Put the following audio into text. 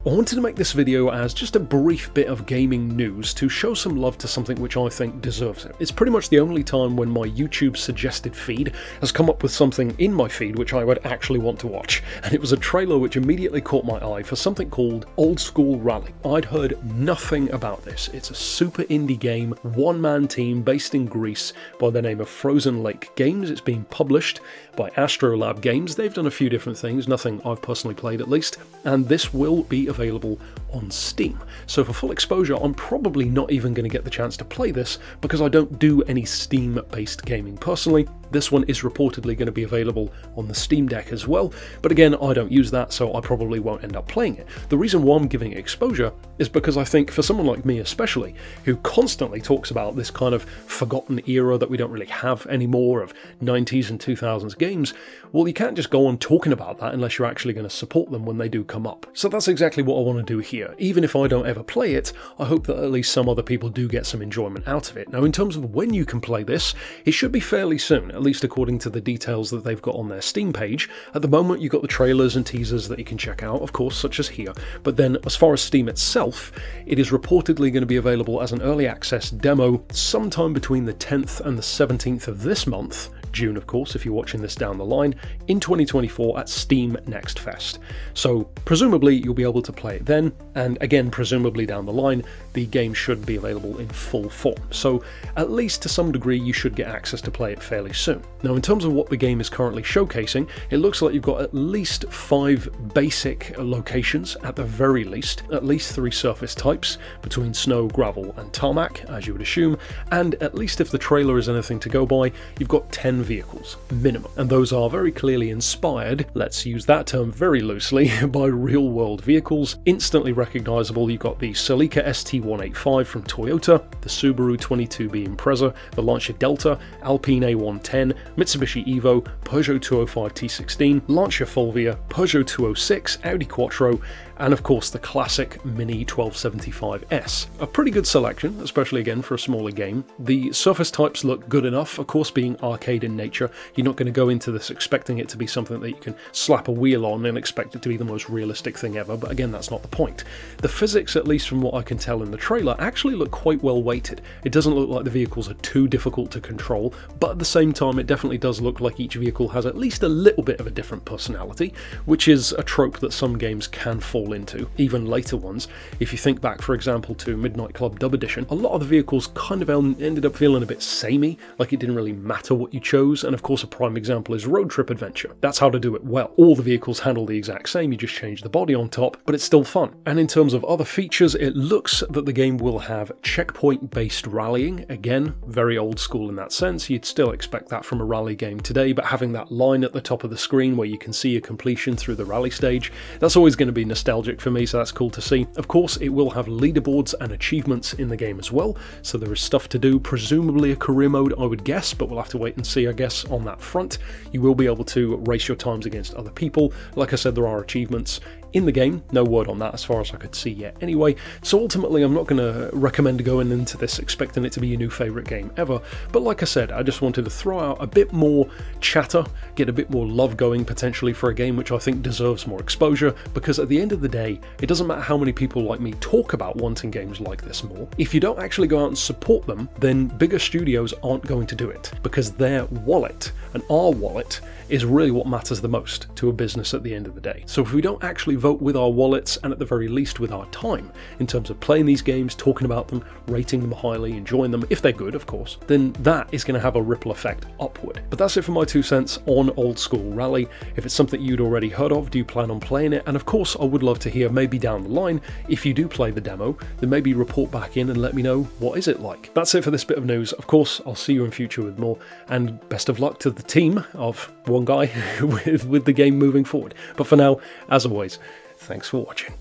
I wanted to make this video as just a brief bit of gaming news to show some love to something which I think deserves it. It's pretty much the only time when my YouTube suggested feed has come up with something in my feed which I would actually want to watch, and it was a trailer which immediately caught my eye for something called Old School Rally. I'd heard nothing about this. It's a super indie game, one-man team based in Greece by the name of Frozen Lake Games. It's being published by Astrolab Games. They've done a few different things, nothing I've personally played at least, and this will be available on Steam. So for full exposure, I'm probably not even going to get the chance to play this because I don't do any Steam-based gaming personally. This one is reportedly going to be available on the Steam Deck as well, but again, I don't use that, so I probably won't end up playing it. The reason why I'm giving it exposure is because I think for someone like me especially, who constantly talks about this kind of forgotten era that we don't really have anymore of 90s and 2000s games, well, you can't just go on talking about that unless you're actually going to support them when they do come up. So that's exactly what I want to do here. Even if I don't ever play it, I hope that at least some other people do get some enjoyment out of it. Now, in terms of when you can play this, it should be fairly soon, at least according to the details that they've got on their Steam page. At the moment, you've got the trailers and teasers that you can check out, of course, such as here. But then, as far as Steam itself, it is reportedly going to be available as an early access demo sometime between the 10th and the 17th of this month, June of course if you're watching this down the line, in 2024 at Steam Next Fest. So presumably you'll be able to play it then, and again presumably down the line the game should be available in full form. So at least to some degree you should get access to play it fairly soon. Now in terms of what the game is currently showcasing, it looks like you've got at least 5 basic locations at the very least, at least 3 surface types between snow, gravel and tarmac as you would assume, and at least if the trailer is anything to go by, you've got 10 vehicles minimum, and those are very clearly inspired, let's use that term very loosely, by real world vehicles. Instantly recognizable, you've got the Celica ST185 from Toyota, the Subaru 22B Impreza, the Lancia Delta, Alpine A110, Mitsubishi Evo, Peugeot 205 T16, Lancia Fulvia, Peugeot 206, Audi Quattro, and of course the classic Mini 1275S. A pretty good selection, especially again for a smaller game. The surface types look good enough, of course being arcade in nature. You're not going to go into this expecting it to be something that you can slap a wheel on and expect it to be the most realistic thing ever, but again that's not the point. The physics, at least from what I can tell in the trailer, actually look quite well weighted. It doesn't look like the vehicles are too difficult to control, but at the same time it definitely does look like each vehicle has at least a little bit of a different personality, which is a trope that some games can fall into, even later ones. If you think back, for example, to Midnight Club Dub Edition, a lot of the vehicles kind of ended up feeling a bit samey, like it didn't really matter what you chose, and of course a prime example is Road Trip Adventure. That's how to do it well. All the vehicles handle the exact same, you just change the body on top, but it's still fun. And in terms of other features, it looks that the game will have checkpoint-based rallying. Again, very old school in that sense. You'd still expect that from a rally game today, but having that line at the top of the screen where you can see your completion through the rally stage, that's always going to be nostalgic for me, so that's cool to see. Of course, it will have leaderboards and achievements in the game as well, so there is stuff to do, presumably a career mode I would guess, but we'll have to wait and see I guess on that front. You will be able to race your times against other people. Like I said, there are achievements in the game, no word on that as far as I could see yet anyway, so ultimately I'm not going to recommend going into this expecting it to be your new favourite game ever, but like I said, I just wanted to throw out a bit more chatter, get a bit more love going potentially for a game which I think deserves more exposure, because at the end of the day, it doesn't matter how many people like me talk about wanting games like this more. If you don't actually go out and support them, then bigger studios aren't going to do it, because their wallet, and our wallet, is really what matters the most to a business at the end of the day. So if we don't actually vote with our wallets, and at the very least with our time, in terms of playing these games, talking about them, rating them highly, enjoying them, if they're good of course, then that is going to have a ripple effect upward. But that's it for my 2 cents on Old School Rally. If it's something you'd already heard of, do you plan on playing it? And of course I would love to hear, maybe down the line, if you do play the demo, then maybe report back in and let me know what is it like. That's it for this bit of news. Of course I'll see you in future with more, and best of luck to the team of one guy with the game moving forward. But for now, as always, thanks for watching.